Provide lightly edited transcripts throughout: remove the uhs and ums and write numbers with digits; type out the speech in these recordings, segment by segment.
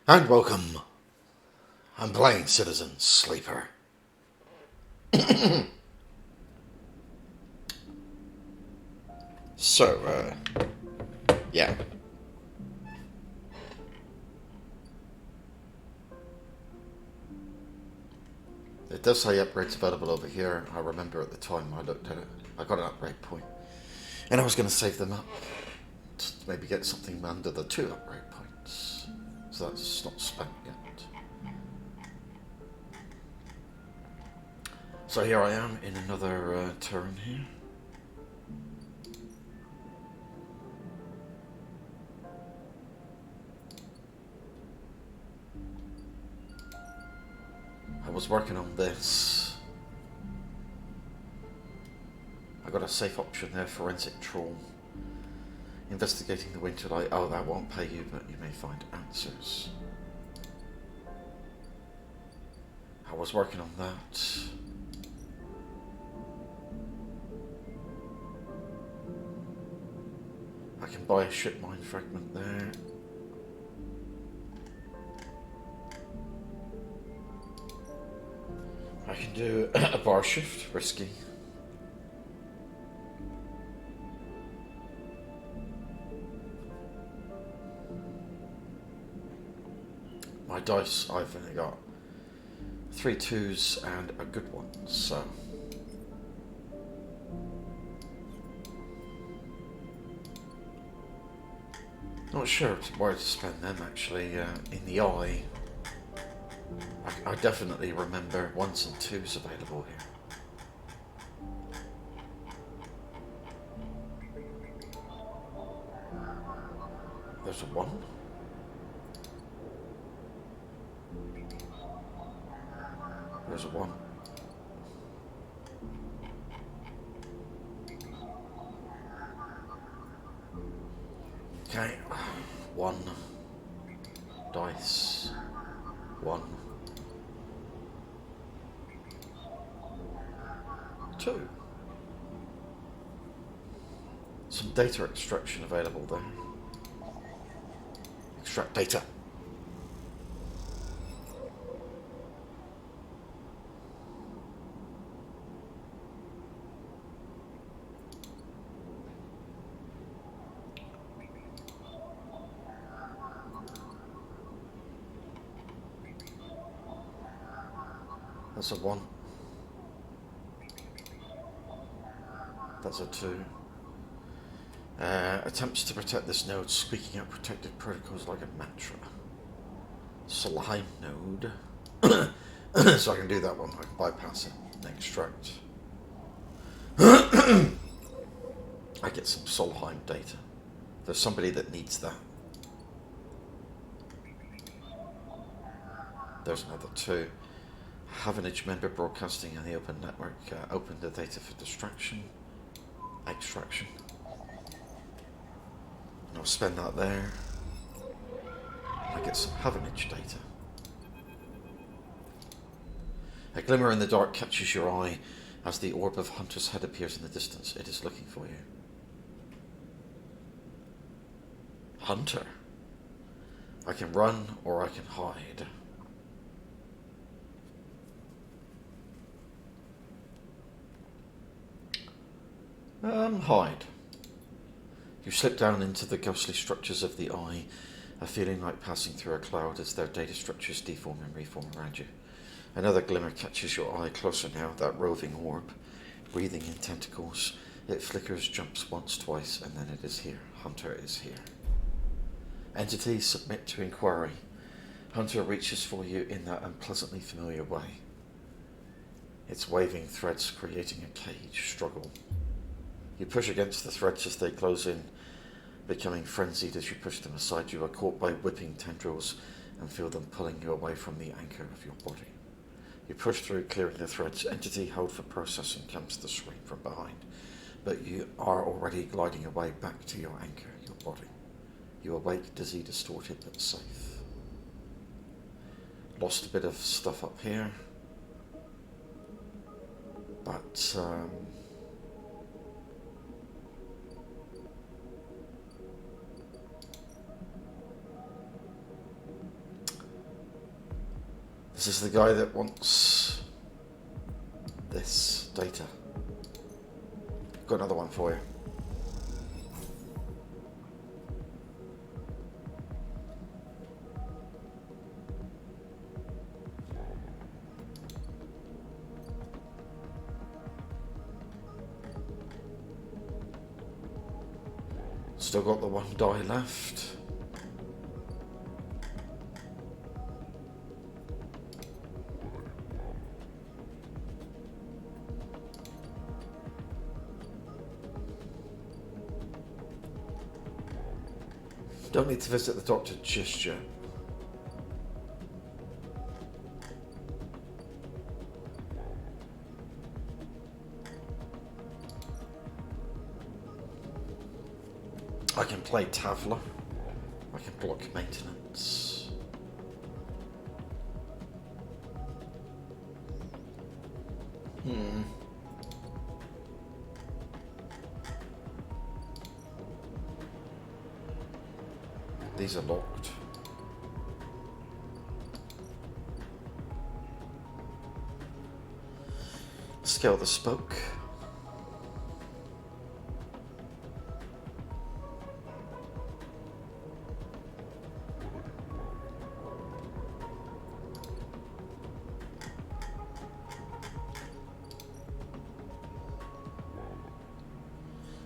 And welcome. I'm playing Citizen Sleeper. So, yeah. It does say upgrades available over here. I remember at the time I looked at it, I got an upgrade point. And I was going to save them up to maybe get something under the 2 upgrade points. So that's not spent yet. So here I am in another turn here. I was working on this. I got a safe option there, forensic trawl. Investigating the winter light. Oh, that won't pay you, but you may find answers. I was working on that. I can buy a ship mine fragment there. I can do a bar shift, risky. My dice, I've only got 3 2s and a good one, so. Not sure where to spend them actually. In the eye, I definitely remember 1s and 2s available here. There's a 1. There's a 1. Okay, 1 dice, 1, 2. Some data extraction available there. Extract data. That's a 1. That's a 2. Attempts to protect this node, speaking out protective protocols like a mantra. Slime node. So I can do that one. I can bypass it and extract. I get some Solheim data. There's somebody that needs that. There's another 2. Havenage member broadcasting in the open network. Open the data for extraction. And I'll spend that there. I get some Havenage data. A glimmer in the dark catches your eye as the orb of Hunter's head appears in the distance. It is looking for you. Hunter. I can run or I can hide. Hide. You slip down into the ghostly structures of the eye, a feeling like passing through a cloud as their data structures deform and reform around you. Another glimmer catches your eye, closer now, that roving orb, breathing in tentacles. It flickers, jumps once, twice, and then it is here. Hunter is here. Entity, submit to inquiry. Hunter reaches for you in that unpleasantly familiar way. Its waving threads creating a cage struggle. You push against the threads as they close in, becoming frenzied as you push them aside. You are caught by whipping tendrils and feel them pulling you away from the anchor of your body. You push through, clearing the threads. Entity held for processing comes to swing from behind, but you are already gliding away back to your anchor, your body. You awake, dizzy, distorted, but safe. Lost a bit of stuff up here, but This is the guy that wants this data. Got another one for you. Still got the one die left. Don't need to visit the doctor just yet. I can play Tavla. I can block maintenance. These are locked. Scale the spoke.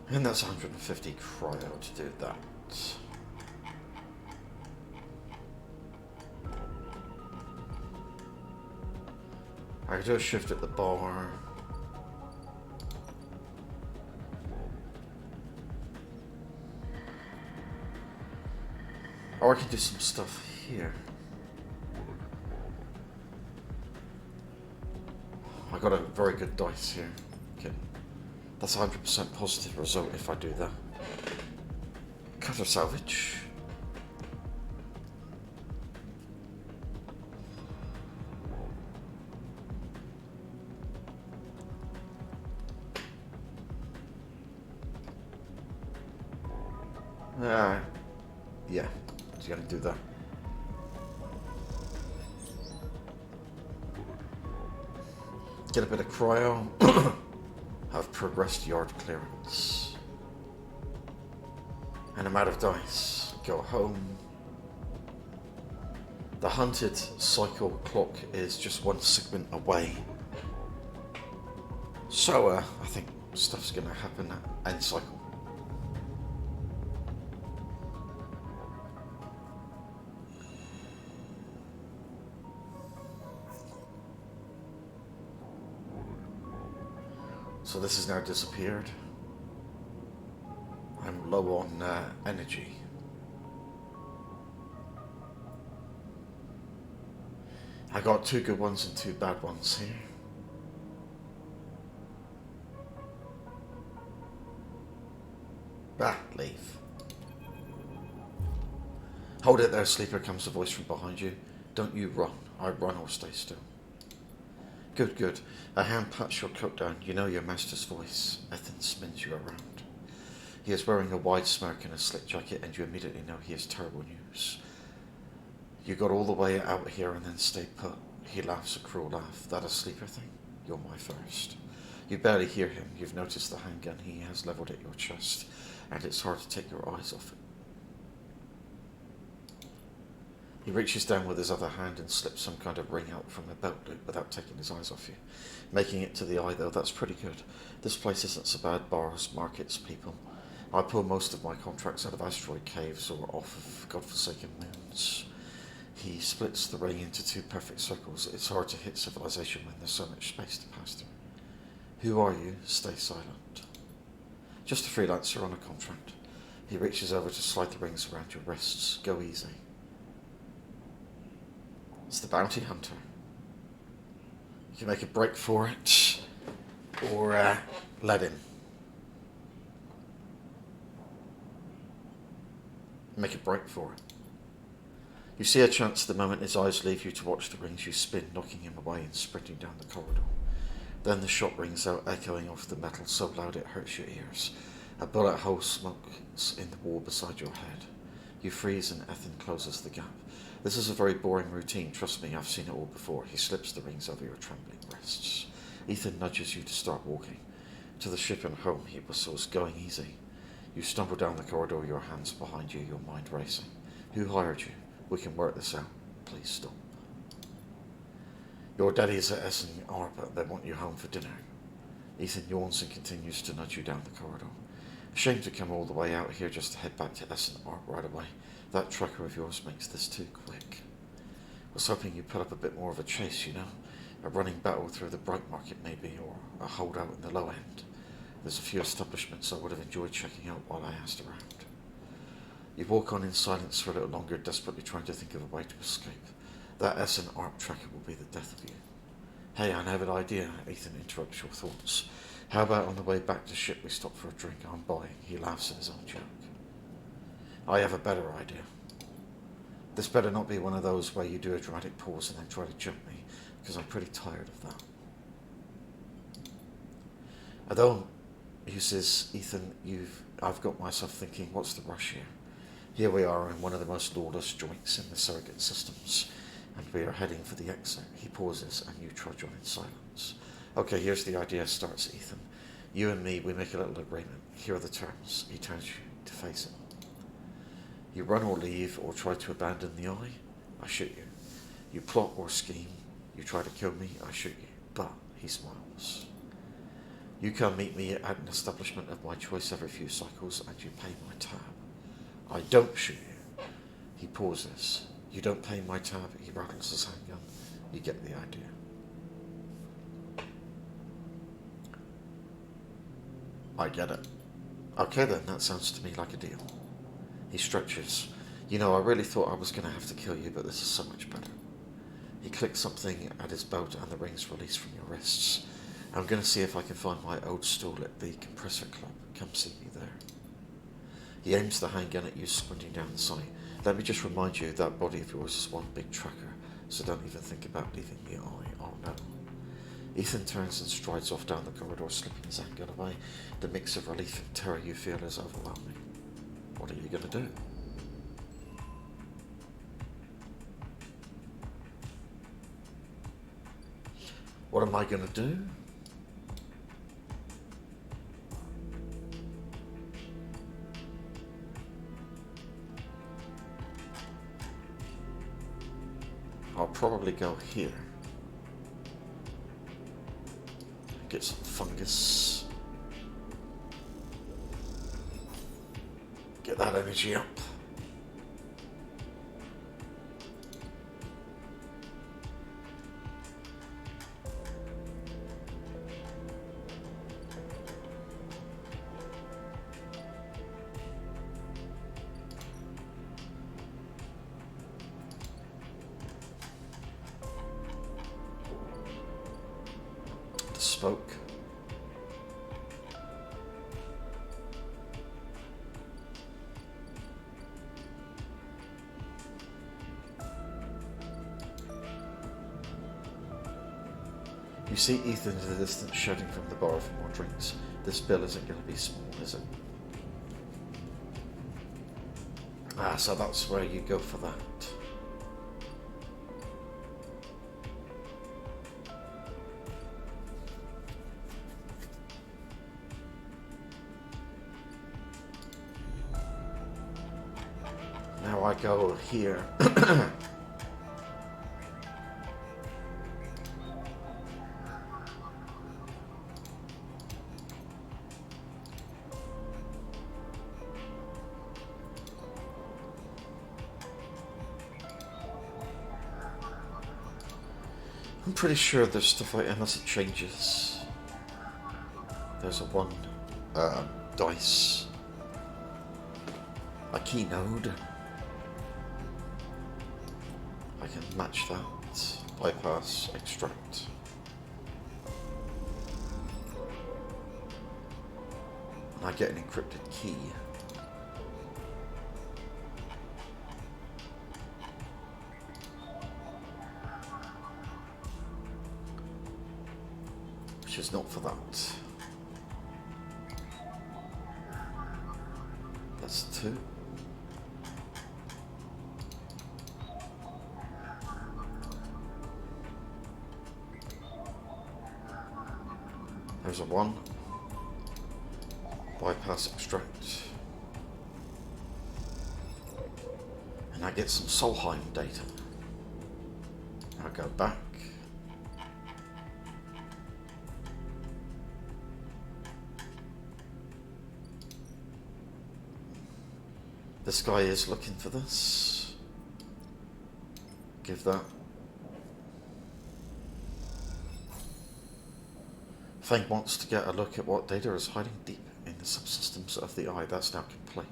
And that's 150 cryo to do that. I can do a shift at the bar. Or I can do some stuff here. I got a very good dice here. Okay. That's 100% positive result if I do that. Cutter salvage. Yeah, he's gonna do that. Get a bit of cryo. Have progressed yard clearance. And I'm out of dice. Go home. The hunted cycle clock is just one segment away. So, I think stuff's gonna happen at end cycle. So this has now disappeared. I'm low on energy. I got 2 good ones and 2 bad ones here. Leave. Hold it there, sleeper, comes a voice from behind you. Don't you run. I run or stay still. Good, good. A hand pats your coat down. You know your master's voice. Ethan spins you around. He is wearing a wide smirk and a slick jacket, and you immediately know he has terrible news. You got all the way out here and then stayed put. He laughs a cruel laugh. That a sleeper thing? You're my first. You barely hear him. You've noticed the handgun he has levelled at your chest, and it's hard to take your eyes off it. He reaches down with his other hand and slips some kind of ring out from a belt loop without taking his eyes off you. Making it to the eye, though, that's pretty good. This place isn't so bad. Bars, markets, people. I pull most of my contracts out of asteroid caves or off of godforsaken moons. He splits the ring into 2 perfect circles. It's hard to hit civilization when there's so much space to pass through. Who are you? Stay silent. Just a freelancer on a contract. He reaches over to slide the rings around your wrists. Go easy. It's the bounty hunter. You can make a break for it, or let him. Make a break for it. You see a chance the moment his eyes leave you to watch the rings. You spin, knocking him away and sprinting down the corridor. Then the shot rings out, echoing off the metal so loud it hurts your ears. A bullet hole smokes in the wall beside your head. You freeze and Ethan closes the gap. This is a very boring routine. Trust me, I've seen it all before. He slips the rings over your trembling wrists. Ethan nudges you to start walking. To the ship and home, he whistles, going easy. You stumble down the corridor, your hands behind you, your mind racing. Who hired you? We can work this out. Please stop. Your daddy's at S&R, but they want you home for dinner. Ethan yawns and continues to nudge you down the corridor. Ashamed to come all the way out here just to head back to S&R right away. That tracker of yours makes this too quick. Was hoping you'd put up a bit more of a chase, you know. A running battle through the bright market maybe, or a holdout in the low end. There's a few establishments I would have enjoyed checking out while I asked around. You walk on in silence for a little longer, desperately trying to think of a way to escape. That S&R tracker will be the death of you. Hey, I have an idea, Ethan interrupts your thoughts. How about on the way back to ship we stop for a drink? I'm buying. He laughs at his own joke. I have a better idea. This better not be one of those where you do a dramatic pause and then try to jump me, because I'm pretty tired of that. Although, he says, Ethan, I've got myself thinking, what's the rush here? Here we are in one of the most lawless joints in the surrogate systems, and we are heading for the exit. He pauses, and you trudge on in silence. Okay, here's the idea, starts Ethan. You and me, we make a little agreement. Here are the terms. He turns you to face him. You run or leave or try to abandon the eye, I shoot you. You plot or scheme, you try to kill me, I shoot you. But, he smiles. You come meet me at an establishment of my choice every few cycles and you pay my tab. I don't shoot you. He pauses. You don't pay my tab, he rattles his handgun. You get the idea. I get it. Okay then, that sounds to me like a deal. He stretches. You know, I really thought I was going to have to kill you, but this is so much better. He clicks something at his belt and the rings release from your wrists. I'm going to see if I can find my old stall at the compressor club. Come see me there. He aims the handgun at you, squinting down the sight. Let me just remind you that body of yours is one big tracker, so don't even think about leaving the eye. Oh no. Ethan turns and strides off down the corridor, slipping his handgun away. The mix of relief and terror you feel is overwhelming. What are you going to do? What am I going to do? I'll probably go here. Get some fungus. Get that energy up. The smoke. You see Ethan in the distance shouting from the bar for more drinks. This bill isn't going to be small, is it? Ah, so that's where you go for that. Now I go here. I'm pretty sure there's stuff like, unless it changes. There's a one dice, a key node. I can match that, bypass, extract. And I get an encrypted key. Which is not for that. That's 2. There's a 1. Bypass extract. And I get some Solheim data. I'll go back. This guy is looking for this. Give that. Fang wants to get a look at what data is hiding deep in the subsystems of the eye. That's now complete.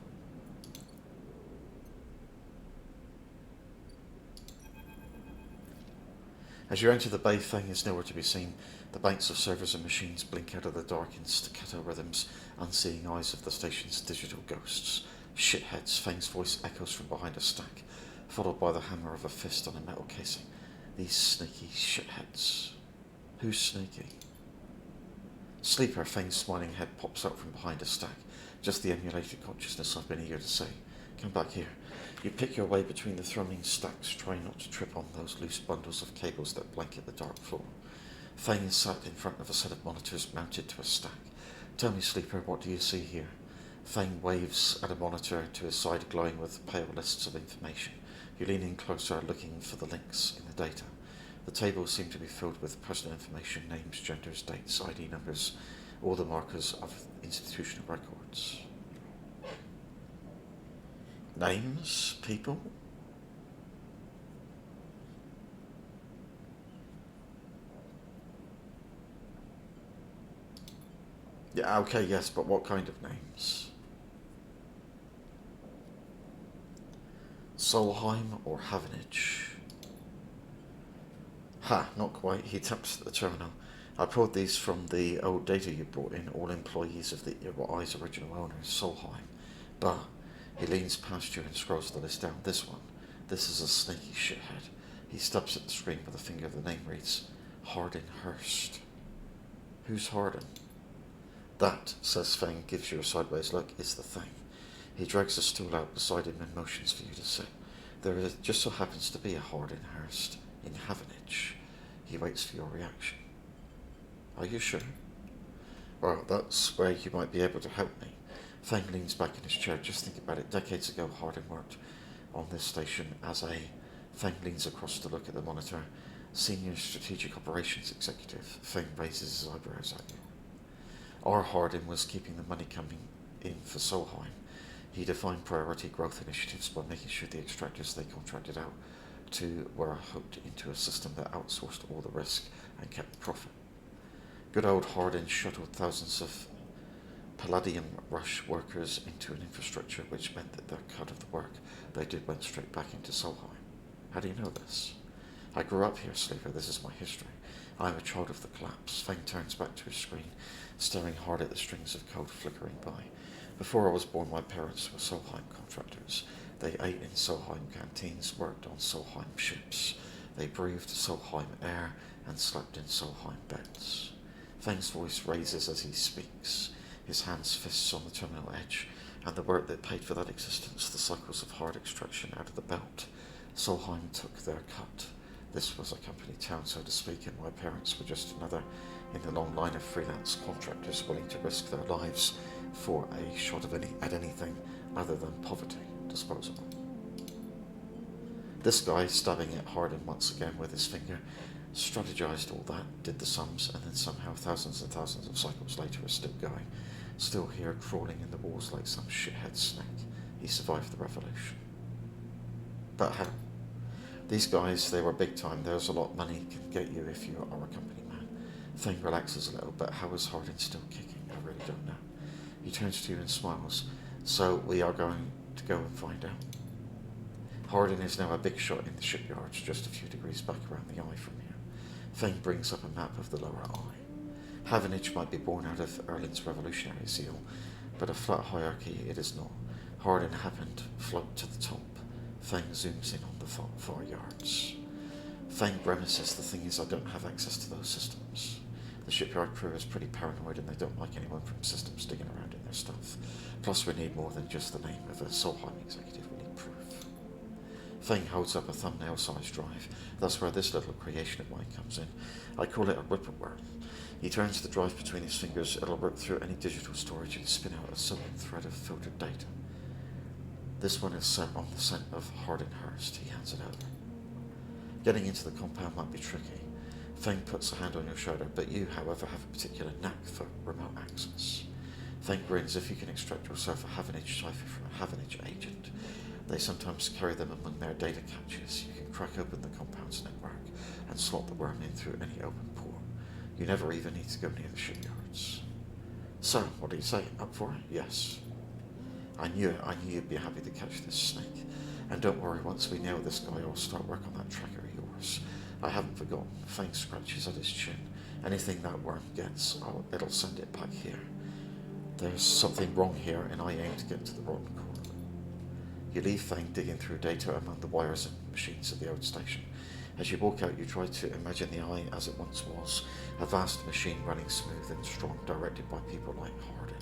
As you enter the bay, Fang is nowhere to be seen. The banks of servers and machines blink out of the dark in staccato rhythms, unseeing eyes of the station's digital ghosts. Shitheads, Fang's voice echoes from behind a stack, followed by the hammer of a fist on a metal casing. These sneaky shitheads. Who's sneaky? Sleeper, Fang's smiling head pops out from behind a stack. Just the emulated consciousness I've been eager to say. Come back here. You pick your way between the throbbing stacks, trying not to trip on those loose bundles of cables that blanket the dark floor. Fang is sat in front of a set of monitors mounted to a stack. Tell me, Sleeper, what do you see here? Fang waves at a monitor to his side, glowing with pale lists of information. You lean in closer, looking for the links in the data. The tables seem to be filled with personal information, names, genders, dates, ID numbers, all the markers of institutional records. Names? People? Yeah, okay, yes, but what kind of names? Solheim or Havenage? Ha, not quite. He taps at the terminal. I pulled these from the old data you brought in, all employees of the Eye's original owners, Solheim. But he leans past you and scrolls the list down. This one. This is a sneaky shithead. He steps at the screen with a finger. The name reads Hardin Hurst. Who's Hardin? That, says Fang, gives you a sideways look, is the thing. He drags a stool out beside him and motions for you to sit. There just so happens to be a Hardin Hurst in Havenage. He waits for your reaction. Are you sure? Well, that's where you might be able to help me. Fang leans back in his chair. Just think about it. Decades ago, Hardin worked on this station as a... Fang leans across to look at the monitor. Senior Strategic Operations Executive. Fang raises his eyebrows at you. Our Hardin was keeping the money coming in for Solheim. He defined priority growth initiatives by making sure the extractors they contracted out to were hooked into a system that outsourced all the risk and kept the profit. Good old Hardin shuttled thousands of Palladium Rush workers into an infrastructure which meant that their cut of the work they did went straight back into Solheim. How do you know this? I grew up here, Sleeper. This is my history. I am a child of the collapse. Fang turns back to his screen, staring hard at the strings of code flickering by. Before I was born, my parents were Solheim contractors. They ate in Solheim canteens, worked on Solheim ships. They breathed Solheim air and slept in Solheim beds. Fang's voice raises as he speaks, his hands fists on the terminal edge, and the work that paid for that existence, the cycles of hard extraction out of the belt. Solheim took their cut. This was a company town, so to speak, and my parents were just another in the long line of freelance contractors willing to risk their lives for a shot at anything other than poverty, disposable. This guy, stabbing at Hardin once again with his finger, strategized all that, did the sums, and then somehow thousands and thousands of cycles later is still going, still here crawling in the walls like some shithead snake. He survived the revolution. But how? These guys, they were big time. There's a lot money can get you if you are a company man. Fang relaxes a little, but how is Hardin still kicking? I really don't know. He turns to you and smiles. So we are going to go and find out. Hardin is now a big shot in the shipyards, just a few degrees back around the eye from here. Fang brings up a map of the lower eye. Havenage might be born out of Erlin's revolutionary zeal, but a flat hierarchy it is not. Hardin happened, float to the top. Fang zooms in on the far yards. Fang grimaces. The thing is, I don't have access to those systems. The shipyard crew is pretty paranoid and they don't like anyone from systems digging around in their stuff. Plus we need more than just the name of a Solheim executive, we need proof. Fang holds up a thumbnail-sized drive. That's where this little creation of mine comes in. I call it a whippoorworm. He turns the drive between his fingers. It'll rip through any digital storage and spin out a silken thread of filtered data. This one is set on the scent of Hardinhurst. He hands it over. Getting into the compound might be tricky. Fang puts a hand on your shoulder, but you, however, have a particular knack for remote access. Fang grins. If you can extract yourself a Havenage cipher from a Havenage agent, they sometimes carry them among their data caches. You can crack open the compound's network and slot the worm in through any open port. You never even need to go near the shipyards. So, what do you say? Up for it? Yes. I knew you'd be happy to catch this snake. And don't worry, once we nail this guy, I'll start work on that tracker of yours. I haven't forgotten. Fang scratches at his chin. Anything that worm gets, it'll send it back here. There's something wrong here, and I aim to get to the rotten core. You leave Fang digging through data among the wires and machines at the old station. As you walk out, you try to imagine the Eye as it once was, a vast machine running smooth and strong, directed by people like Hardin.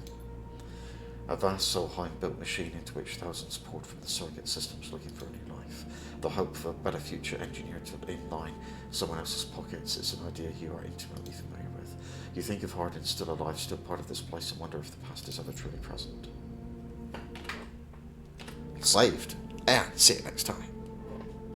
A vast Solheim-built machine into which thousands poured from the surrogate systems looking for a new life. The hope for a better future engineered to inline someone else's pockets is an idea you are intimately familiar with. You think of Hardin still alive, still part of this place, and wonder if the past is ever truly present. Saved, and see you next time.